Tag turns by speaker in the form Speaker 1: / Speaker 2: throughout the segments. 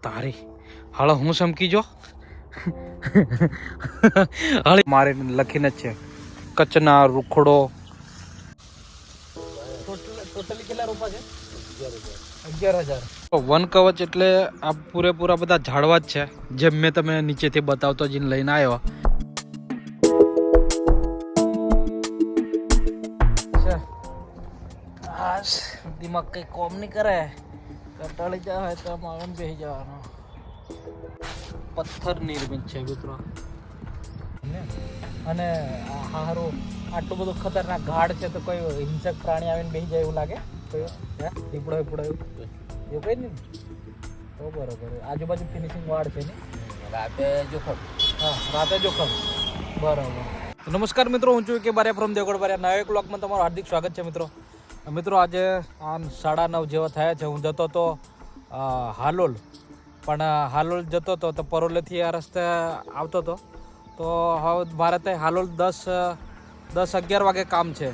Speaker 1: તારી હાલો હું સમકી જો હાલે મારે લખીને જ છે કચ્છના રૂખડો. ટોટલી કેટલા રૂપિયા છે? 11,000. વન કવચ એટલે આ પૂરેપૂરા બધા ઝાડવા જ છે, જેમ મેં તમે નીચેથી બતાવતો જઈને લઈને આવ્યો. દિમાગ કઈ કોમ નહીં કરે, કંટાળી જાય તો માગણ બેસી જવાનો. પથ્થર નિર્મિત છે મિત્રો, અને હારું આટલું બધું ખતરનાક ઘાડ છે તો કોઈ હિંસક પ્રાણી આવીને બેસી જાય એવું લાગે? દીપડો એવું કઈ નહીં તો બરોબર. આજુબાજુ ફિનિશિંગ વાળ છે ને, રાતે જોખમ. હા, રાતે જોખમ, બરોબર. નમસ્કાર મિત્રો, હું છું કે બારે ફ્રોમ દેવગઢ બારે. નવા એક બ્લોગમાં તમારું હાર્દિક સ્વાગત છે મિત્રો. આજે 9:30 જેવા થયા છે. હું જતો હતો હાલોલ, પણ હાલોલ જતો હતો તો પરોલેથી આ રસ્તે આવતો હતો. તો હવે મારે ત્યાં હાલોલ 10-11 વાગે કામ છે.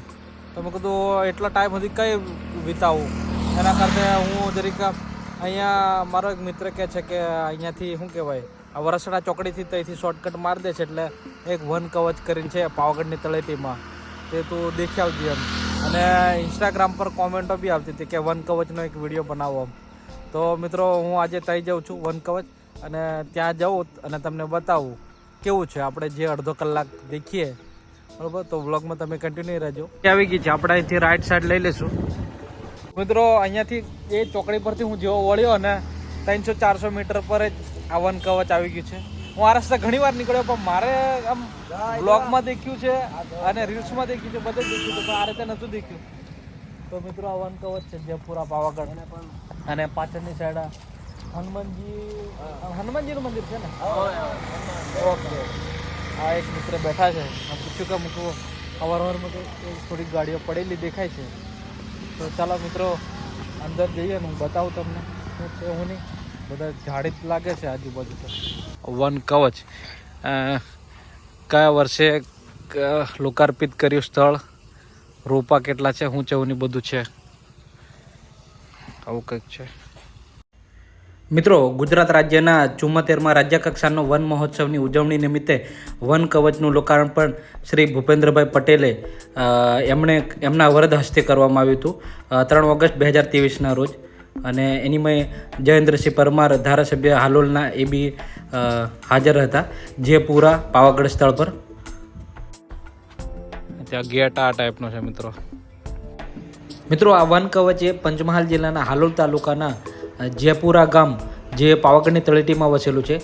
Speaker 1: તો મેં કીધું એટલા ટાઈમ સુધી કઈ વિતાવું, એના કરતાં હું જરીક અહીંયા મારો એક મિત્ર કહે છે કે અહીંયાથી શું કહેવાય, આ વરસડા ચોકડીથી ત્યાંથી શોર્ટકટ મારી દે છે, એટલે એક વન કવચ કરીને છે પાવાગઢની તળેટીમાં, તે તું દેખી આવજે એમ. અને ઇન્સ્ટાગ્રામ પર કોમેન્ટો બી આવતી હતી કે વન કવચનો એક વિડીયો બનાવો એમ. તો મિત્રો હું આજે ત્યાં જાઉં છું વન કવચ, અને ત્યાં જાઉં અને તમને બતાવું કેવું છે. આપણે જે અડધો કલાક દેખીએ બરાબર, તો વ્લોગમાં તમે કન્ટિન્યુ રહેજો. આવી ગઈ છે, આપણે અહીંથી રાઈટ સાઈડ લઈ લઈશું મિત્રો. અહીંયાથી એ ચોકડી પરથી હું જેવો વળ્યો ને 300-400 મીટર પર જ આ વન કવચ આવી ગયું છે. હું આ રસ્તે ઘણી વાર નીકળ્યો, પણ મારે આમ બ્લોગમાં દેખ્યું છે અને રીલ્સમાં દેખ્યું છે, બધે દેખ્યું છે, પણ આ રીતે નહોતું દેખ્યું. તો મિત્રો આ વન કવચ છે જયપુરા પાવાગઢ, અને પાછળની સાઈડ હનુમાનજીનું મંદિર છે ને. ઓકે, આ એક મિત્ર બેઠા છે. મેં પૂછ્યું કે મૂકવું અવારવારમાં તો થોડીક ગાડીઓ પડેલી દેખાય છે. તો ચાલો મિત્રો અંદર જઈએ ને હું બતાવું તમને શું છે હું નહીં. બધા ઝાડી જ લાગે છે આજુબાજુ. તો વન કવચ કયા વર્ષે લોકાર્પિત કર્યું સ્થળ, રોપા કેટલા છે, શું છે એવું બધું છે, આવું કંઈક છે મિત્રો. ગુજરાત રાજ્યના 74માં રાજ્ય કક્ષાનો વન મહોત્સવની ઉજવણી નિમિત્તે વન કવચનું લોકાર્પણ શ્રી ભૂપેન્દ્રભાઈ પટેલે એમના વરદ હસ્તે કરવામાં આવ્યું હતું 3 ઓગસ્ટ 2023ના રોજ. અને એની મેં જયેન્દ્રસિંહ પરમાર ધારાસભ્ય હાલોલના એ બી હાજર હતા જયપુરા પાવાગઢ સ્થળ પર. ત્યાં ગેટ આ ટાઈપનો છે મિત્રો. આ વન કવચ એ પંચમહાલ જિલ્લાના હાલોલ તાલુકાના જયપુરા ગામ, જે પાવાગઢની તળેટીમાં વસેલું છે,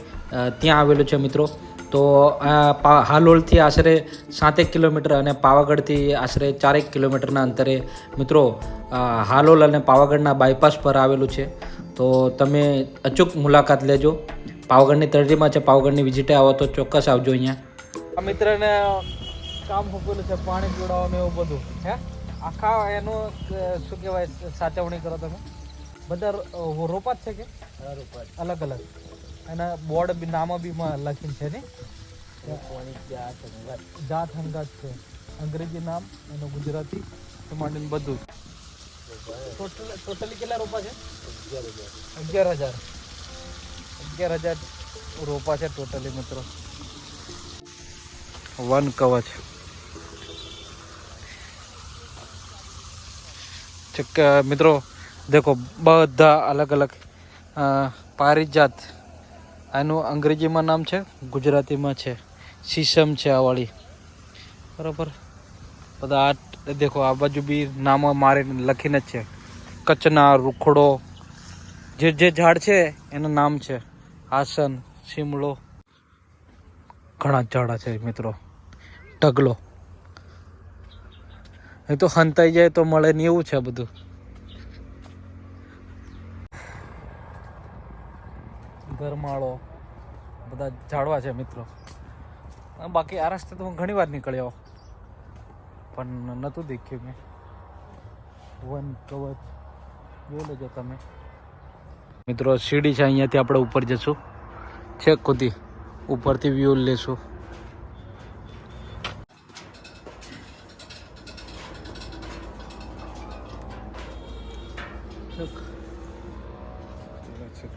Speaker 1: ત્યાં આવેલું છે મિત્રો. તો આ હાલોલથી આશરે 7 કિલોમીટર અને પાવાગઢથી આશરે 4 કિલોમીટરના અંતરે મિત્રો હાલોલ અને પાવાગઢના બાયપાસ પર આવેલું છે. તો તમે અચૂક મુલાકાત લેજો. પાવાગઢની તળેટીમાં છે, પાવાગઢની વિઝિટે આવો તો ચોક્કસ આવજો અહીંયા. આ મિત્રને કામ મૂકેલું છે, પાણી પીવડાવવાનું એવું બધું હે. આખા એનું શું કહેવાય સાચવણી કરો તમે? બધા રોપા જ છે કે અલગ અલગ? એના બોર્ડ બી નામો બી લખીને છે ને, જાત હંગાત છે, અંગ્રેજી નામ એનું, ગુજરાતી માંડીને બધું. ટોટલી કેટલા રોપા છે? 11,000 રોપા છે ટોટલી મિત્રો. વન કવચ મિત્રો દેખો, બધા અલગ અલગ પારિજાત, આનું અંગ્રેજીમાં નામ છે, ગુજરાતીમાં છે શીશમ છે આ વાળી, બરાબર. બધા આ દેખો, આ બાજુ બી નામો મારે લખીને જ છે. કચ્છના રૂખડો, જે ઝાડ છે એનું નામ છે. આસન, શિમળો, ઘણા ઝાડા છે મિત્રો. ઢગલો, એ તો હંતાઈ જાય તો મળે ને એવું છે બધું. ગરમાળો, બધા ઝાડવા છે મિત્રો. બાકી આ રસ્તે તો હું ઘણી વાર નીકળ્યો, પણ નહોતું દેખ્યું મેં વન કવચ. જોઈ લેજો તમે મિત્રો. સીડી છે, અહીંયાથી આપણે ઉપર જશું, છેક સુધી ઉપરથી વ્યૂ લેશું.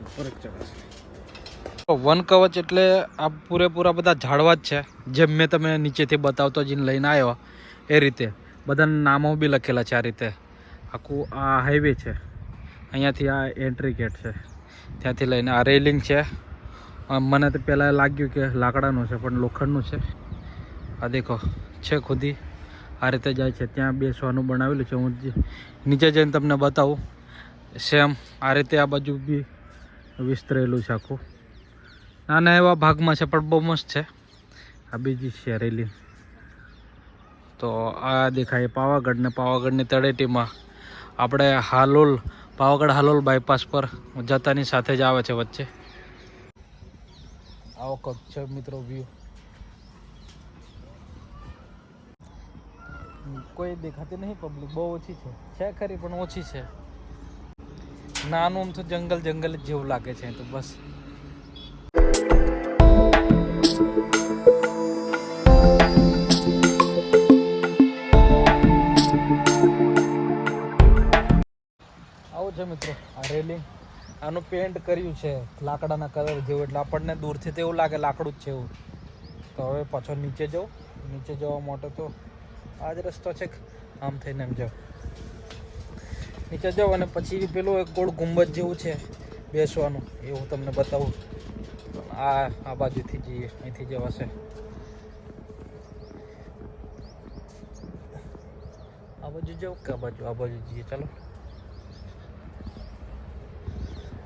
Speaker 1: ઉપર જ ચડાશે. વન કવચ એટલે આ પૂરેપૂરા બધા ઝાડવા જ છે, જેમ મેં તમે નીચેથી બતાવતો જઈને લઈને આવ્યો એ રીતે બધાના નામો બી લખેલા છે. આ રીતે આખું આ હાઈવે છે, અહીંયાથી આ એન્ટ્રી ગેટ છે, ત્યાંથી લઈને આ રેલિંગ છે. મને તો પહેલાં લાગ્યું કે લાકડાનું છે પણ લોખંડનું છે. આ દેખો છે ખુદી આ રીતે જાય છે. ત્યાં બેસવાનું બનાવેલું છે. હું નીચે જઈને તમને બતાવું. સેમ આ રીતે આ બાજુ બી વિસ્તરેલું છે આખું. નાના એવા ભાગમાં છે પણ બહુ મસ્ત છે. આ બીજી છે રેલિંગ. તો આ દેખાય પાવાગઢ, ને પાવાગઢની તળેટીમાં આપણે હાલોલ, પાવાગઢ હાલોલ બાયપાસ પર જતાની સાથે જ આવે છે વચ્ચે. આવો કંઈક છે મિત્રો વ્યૂ. કોઈ દેખાતી નહીં પબ્લિક, બહુ ઓછી છે ખરી પણ ઓછી છે. નાનું આમ તો જંગલ જંગલ જ જેવું લાગે છે. તો બસ આવું છે મિત્રો આ રેલિંગ. આનું પેન્ટ કર્યું છે લાકડાના કલર જેવું, એટલે આપણને દૂરથી તો એવું લાગે લાકડું જ છે એવું. તો હવે પાછો નીચે જાઉં. નીચે જવા માટે તો આ જ રસ્તો છે, આમ થઈને એમ જાઓ નીચે જાઓ, અને પછી પેલું એક ગોળ ગુંબજ જેવું છે બેસવાનું, એ હું તમને બતાવું. આ બાજુથી જઈએ, અહીંથી જવાશે. આ બાજુ જાઉં કે આ બાજુ જઈએ? ચાલો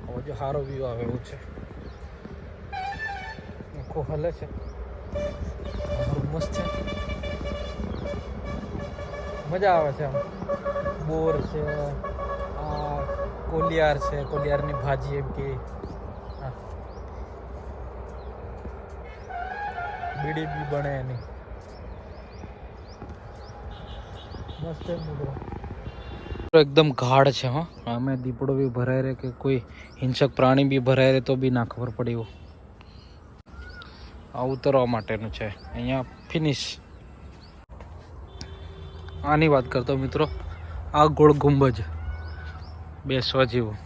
Speaker 1: આ બાજુ સારો વ્યૂ આવે એવું છે. આખો હલે છે, મસ્ત છે, મજા આવે છે. આમ બોર છે, આ કોલિયાર છે, કોલિયારની ભાજી એમ કે, બીડી બી બને એની. મસ્ત છે મિત્રો. એકદમ ગાઢ છે. હા, અમે દીપડો બી ભરાય રહે કે કોઈ હિંસક પ્રાણી બી ભરાય રહે તો બી ના ખબર પડે એવું. આ ઉતરવા માટેનું છે. અહીંયા ફિનિશ. આની વાત કરતો મિત્રો, આ ગોળ ગુંબજ બેસવા જેવું.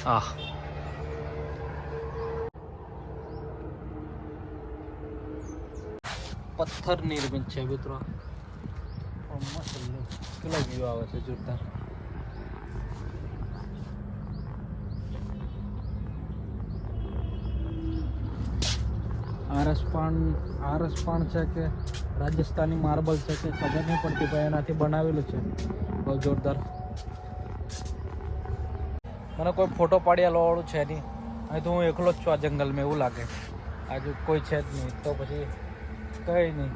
Speaker 1: આ પથ્થર નિર્મિત છે મિત્રો. કેટલા વ્યૂ આવે છે જોરદાર. આરસ પાણ છે કે રાજસ્થાની માર્બલ છે કે ખબર નહીં પડતી, પણ એનાથી બનાવેલું છે. બહુ જોરદાર. મને કોઈ ફોટો પાડ્યા વાળું છે નહીં. અહીં તો હું એકલો જ છું આ જંગલમાં, એવું લાગે. આજુ કોઈ છે જ નહીં. તો પછી કંઈ નહીં,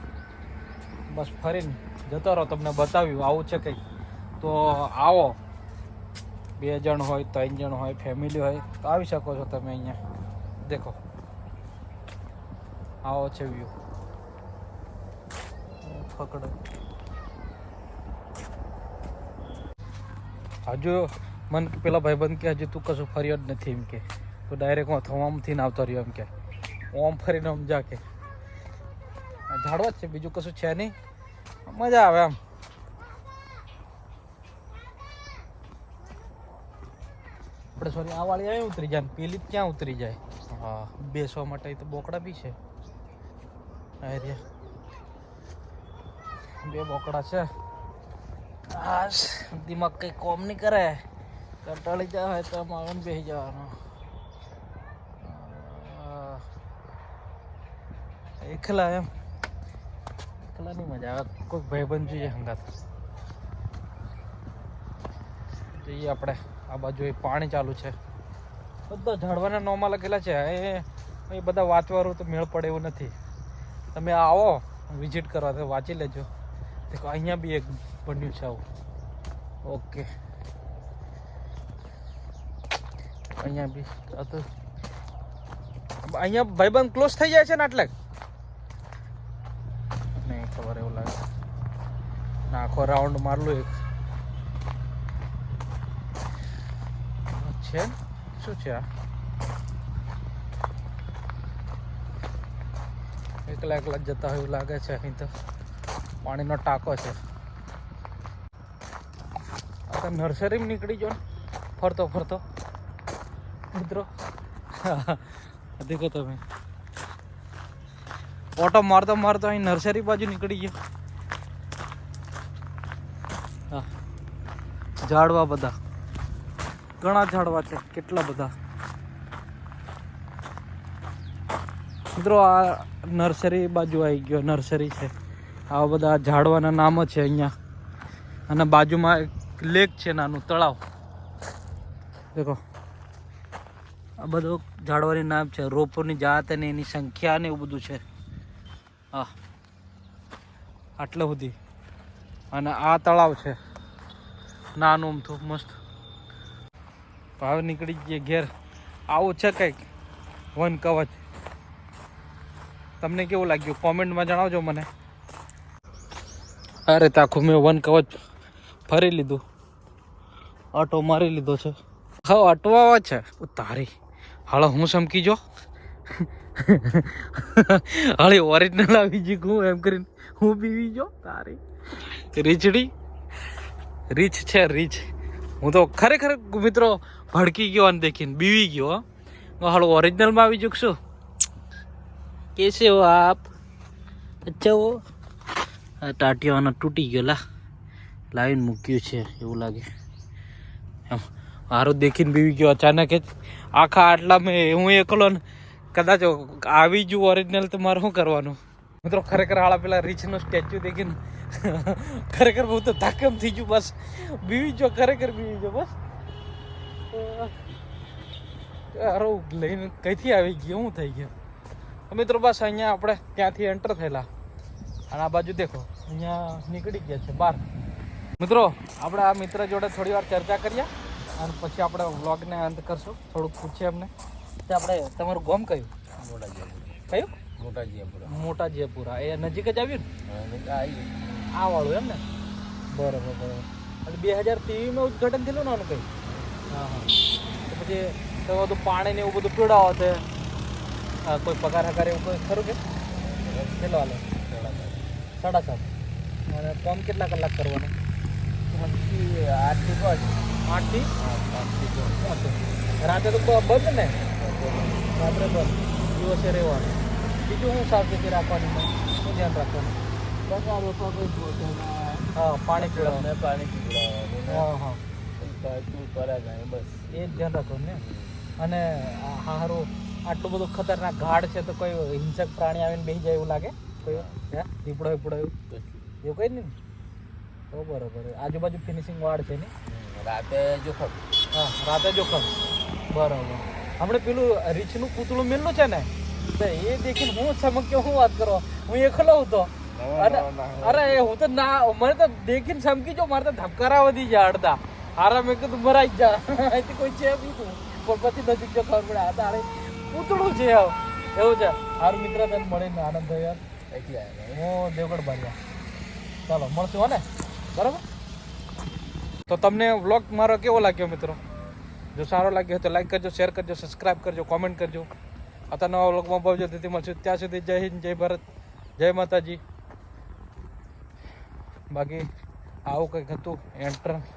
Speaker 1: બસ ફરીને જતો રહો. તમને બતાવ્યું આવું છે કંઈ. તો આવો, 2 જણ હોય, 3 જણ હોય, ફેમિલી હોય તો આવી શકો છો તમે. અહીંયા દેખો આવો છે વ્યૂ. પકડો. હજુ મને પેલા ભાઈબંધ કે હજુ તું કશું ફર્યો જ નથી એમ કે. તો ડાયરેક્ટ હું થવામથી ના આવતો રહ્યો એમ કે. ઓમ ફરીને આમ જા કે. ઝાડવા જ છે, બીજું કશું છે નહીં. મજા આવે આમ. આપણે સોરી આ વાળી અહીં ઉતરી જાય, પેલી ક્યાં ઉતરી જાય. હા, બેસવા માટે તો બોકડા બી છે. 2 બોકડા છે. આ દિમાગ કંઈ કોમ નહીં કરે. કંટાળી જાય હોય તો આમાં બેસી જવાનું. એકલા એમ એકલા નહીં મજા આવે. કોઈક ભાઈબંધ જોઈએ હંગાત. જઈએ આપણે. આ બાજુ એ પાણી ચાલુ છે. બધા ઝાડવાના નોમાં લખેલા છે. એ બધા વાંચવાનું તો મેળ પડે એવું નથી. તમે આવો વિઝિટ કરવા તો વાંચી લેજો. દેખો અહીંયા બી એક બન્યું છે આવું. ઓકે, અહીંયા બી હતું. અહીંયા ભાઈબંધ ક્લોઝ થઈ જાય છે ને એટલે નહીં ખબર, એવું લાગે. આખો રાઉન્ડ મારલું એક છે. શું છે આ? એકલા જતા હોય એવું લાગે છે. અહીં તો પાણીનો ટાંકો છે. નર્સરીમાં નીકળી ગયો ને ફરતો ફરતો મિત્રો. દેખો તમે ઓટો મારતો મારતો અહીં નર્સરી બાજુ નીકળી ગયો. હા, ઝાડવા બધા ઘણા ઝાડવા છે, કેટલા બધા મિત્રો. આ નર્સરી બાજુ આવી ગયો. નર્સરી છે, આવા બધા ઝાડવાના નામ છે અહીંયા. અને બાજુમાં એક લેક છે, નાનું તળાવ. દેખો આ બધું ઝાડવાની નામ છે, રોપોની જાત અને એની સંખ્યા ને એવું બધું છે. હા, આટલે સુધી. અને આ તળાવ છે નાનું અમથું મસ્ત. હવે નીકળી જઈએ ઘેર. આવું છે કંઈક વન કવચ. તમને કેવું લાગ્યું કોમેન્ટમાં જણાવજો મને. અરે તાખું મેં વન કવચ ફરી લીધું, ઓટો મારી લીધો છે. હા, અટવાવા છે તારી. હાલો હું સમકી જો હાલે ઓરિજિનલ આવી ગઈ હું એમ કરીને હું બીવી જો તારી રીચડી. રીચ છે રીચ. હું તો ખરેખર મિત્રો ભડકી ગયો અને દેખીને બીવી ગયો. હાલો ઓરિજિનલમાં આવી જુ શું? કેસે હો આપ? અચ્છા હો. ટાટીઓનો તૂટી ગયો. લાવીને મૂક્યું છે એવું લાગે. એમ હારું દેખીને બીવી ગયો અચાનક જ. આખા આટલા મેં હું એકલો ને કદાચ આવી જુ ઓરિજિનલ તો મારે શું કરવાનું મિત્રો. ખરેખર હાલા પેલા રીચનો સ્ટેચ્યુ દેખીને ખરેખર બહુ તો ધાકમ થઈ ગયું. બસ બીવી જો, ખરેખર બીવી જો. બસ હારું લઈને કઈથી આવી ગયો, શું થઈ ગયું મિત્રો. બસ અહીંયા આપણે ત્યાંથી એન્ટર થયેલા અને આ બાજુ દેખો અહીંયા નીકળી ગયા છે બહાર. મિત્રો આપણે આ મિત્ર જોડે થોડી વાર ચર્ચા કરીએ અને પછી આપણે વ્લોગને અંત કરશું. થોડુંક પૂછીએ એમને કે આપણે તમારું ગામ કયું? કયું? મોટા જયપુરા. એ નજીક જ આવ્યું ને આ વાળું એમ ને? બરાબર બરાબર. અને 2023માં ઉદઘાટન થયેલું ને આનું કંઈ? હા હા. તો પછી તો બધું પાણી ને એવું બધું પીવડાવો છે. કોઈ પગાર હગાર એવું કોઈ ખરું કે? કેટલો હાલે? 7.5. અને કામ કેટલા કલાક કરવાનું? 8 થી 5. રાતે તો બંધ ને? રાત્રે બંધ, દિવસે રહેવાનું. બીજું શું સાવચેતી રાખવાની? શું ધ્યાન રાખવાનું? હા, પાણી પીવડાવવાનું. હા હા, બસ એ જ ધ્યાન રાખવાનું ને. અને હારું આટલું બધું ખતરનાક ઘાડ છે તો કોઈ હિંસક પ્રાણી આવીને બેસી જાય એવું લાગે? કોઈ દીપડો એવું કઈ નહીં? તો બરોબર. આજુબાજુ ફિનિશિંગ વાળ છે ને? રાતે જોખમ. હા, રાતે જોખમ. બરોબર. હમણાં પેલું રીછનું પૂતળું મેલું છે ને, તો એ દેખીને હું સમક્યો. શું વાત કરો, હું એકલો હતો. અરે હું તો ના, મને તો દેખીને સમકી જો. મારે તો ધબકારા વધી જાય અડધા. હારા મેં કીધું મરાઈ જ જા, અહીંથી કોઈ છે બીજું પણ પછી નજીક જો ખબર પડે આ તારે પૂતળું છે એવું છે. હારું મિત્ર, તને મળીને આનંદ થયો યાર. હું દેવગઢ બારિયા. ચાલો મળશું હો ને? બરાબર. તો તમને વ્લોગ મારો કેવો લાગ્યો મિત્રો? જો સારો લાગ્યો હોય તો લાઈક કરજો, શેર કરજો, સબસ્ક્રાઈબ કરજો, કોમેન્ટ કરજો. आता नवा व्लॉगમાં બહુ જલ્દીથી મળશું. ત્યાં સુધી જય હિન્દ, જય ભારત, જય માતાજી. બાકી આવું કંઈક હતું એન્ટ્રન્સ.